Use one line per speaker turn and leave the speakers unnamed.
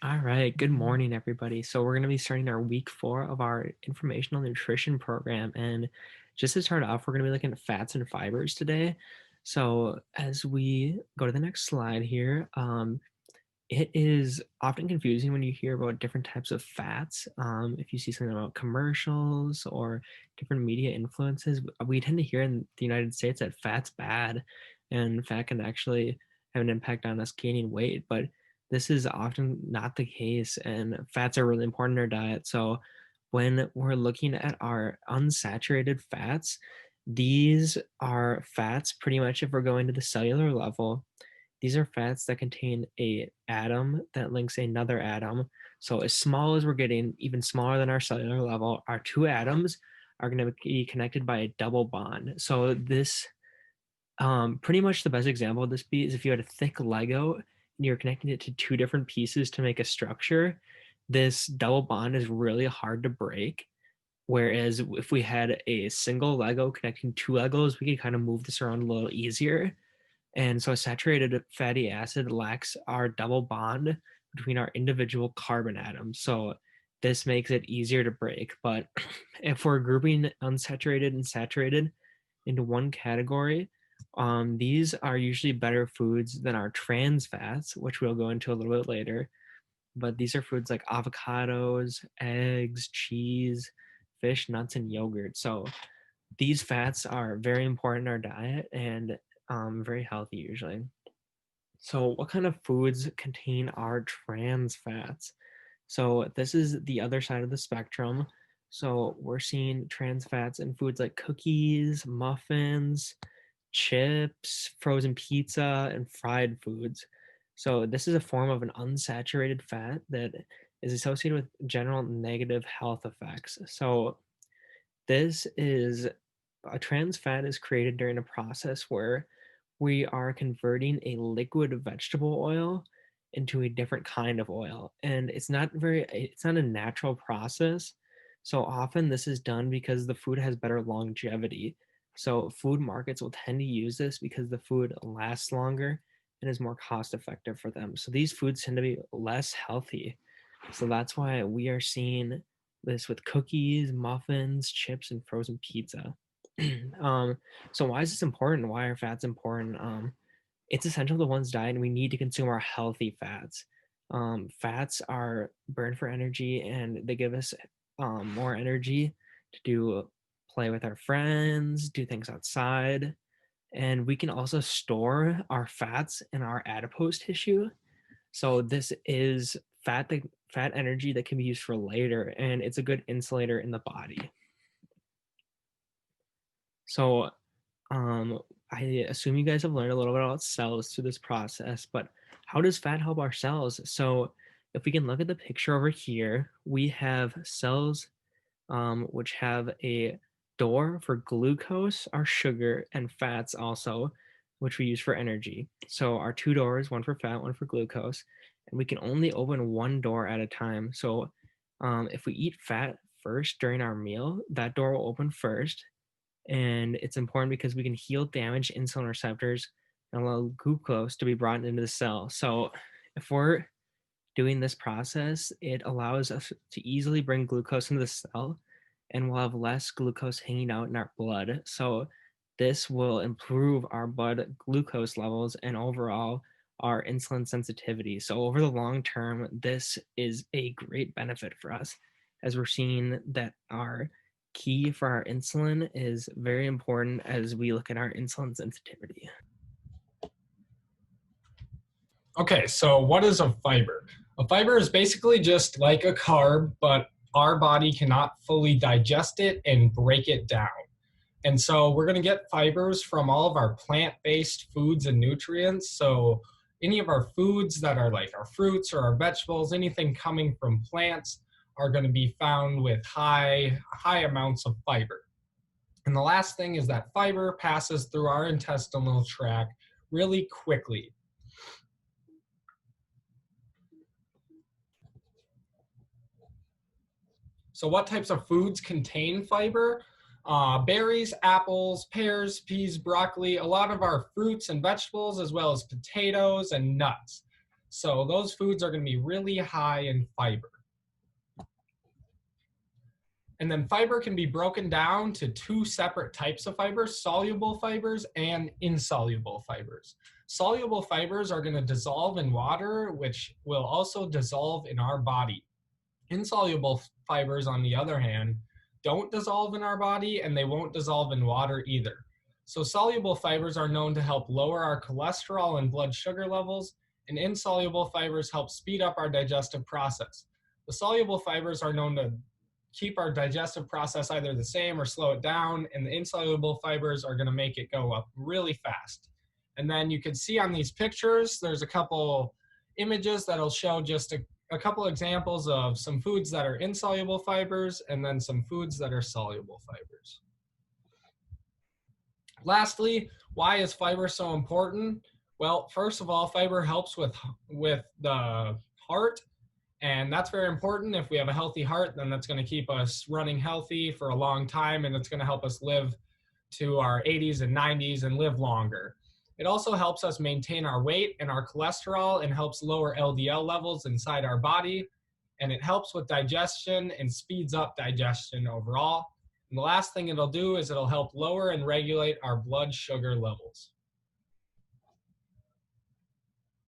All right, good morning, everybody. So we're going to be starting our week 4 of our informational nutrition program. And just to start off, we're going to be looking at fats and fibers today. So as we go to the next slide here, it is often confusing when you hear about different types of fats. If you see something about commercials or different media influences, we tend to hear in the United States that fat's bad and fat can actually have an impact on us gaining weight. But this is often not the case, and fats are really important in our diet. So when we're looking at our unsaturated fats, these are fats pretty much if we're going to the cellular level. These are fats that contain a atom that links another atom. So as small as we're getting, even smaller than our cellular level, our two atoms are going to be connected by a double bond. So this, pretty much the best example of this be is if you had a thick Lego and you're connecting it to two different pieces to make a structure. This double bond is really hard to break. Whereas if we had a single Lego connecting two Legos, we could kind of move this around a little easier. And so a saturated fatty acid lacks our double bond between our individual carbon atoms. So this makes it easier to break. But if we're grouping unsaturated and saturated into one category, these are usually better foods than our trans fats, which we'll go into a little bit later. But these are foods like avocados, eggs, cheese, fish, nuts, and yogurt. So these fats are very important in our diet and very healthy usually. So, what kind of foods contain our trans fats? So, this is the other side of the spectrum. So, we're seeing trans fats in foods like cookies, muffins, chips, frozen pizza, and fried foods. So, this is a form of an unsaturated fat that is associated with general negative health effects. So, this is a trans fat is created during a process where we are converting a liquid vegetable oil into a different kind of oil. And it's not a natural process. So often this is done because the food has better longevity. So food markets will tend to use this because the food lasts longer and is more cost effective for them. So these foods tend to be less healthy. So that's why we are seeing this with cookies, muffins, chips, and frozen pizza. um, so why is this important? Why are fats important? It's essential to one's diet, and we need to consume our healthy fats. Fats are burned for energy, and they give us more energy to play with our friends, do things outside, and we can also store our fats in our adipose tissue. So this is fat energy that can be used for later, and it's a good insulator in the body. So Um, I assume you guys have learned a little bit about cells through this process, but how does fat help our cells? So if we can look at the picture over here, we have cells which have a door for glucose, our sugar, and fats also, which we use for energy. So our two doors, one for fat, one for glucose, and we can only open one door at a time. So if we eat fat first during our meal, that door will open first, and it's important because we can heal damaged insulin receptors and allow glucose to be brought into the cell. So if we're doing this process, it allows us to easily bring glucose into the cell, and we'll have less glucose hanging out in our blood. So this will improve our blood glucose levels and overall our insulin sensitivity. So over the long term, this is a great benefit for us, as we're seeing that our key for our insulin is very important as we look at our insulin sensitivity.
Okay, so what is a fiber? A fiber is basically just like a carb, but our body cannot fully digest it and break it down. And so we're going to get fibers from all of our plant-based foods and nutrients. So any of our foods that are like our fruits or our vegetables, anything coming from plants are going to be found with high amounts of fiber. And the last thing is that fiber passes through our intestinal tract really quickly. So what types of foods contain fiber? Berries, apples, pears, peas, broccoli, a lot of our fruits and vegetables, as well as potatoes and nuts. So those foods are going to be really high in fiber. And then fiber can be broken down to two separate types of fibers, soluble fibers and insoluble fibers. Soluble fibers are going to dissolve in water, which will also dissolve in our body. Insoluble fibers, on the other hand, don't dissolve in our body and they won't dissolve in water either. So soluble fibers are known to help lower our cholesterol and blood sugar levels, and insoluble fibers help speed up our digestive process. The soluble fibers are known to keep our digestive process either the same or slow it down, and the insoluble fibers are going to make it go up really fast. And then you can see on these pictures, there's a couple images that'll show just a couple examples of some foods that are insoluble fibers and then some foods that are soluble fibers. Lastly, why is fiber so important? Well, first of all, fiber helps with the heart, and that's very important. If we have a healthy heart, then that's going to keep us running healthy for a long time, and it's going to help us live to our 80s and 90s and live longer. It also helps us maintain our weight and our cholesterol and helps lower LDL levels inside our body. And it helps with digestion and speeds up digestion overall. And the last thing it'll do is it'll help lower and regulate our blood sugar levels.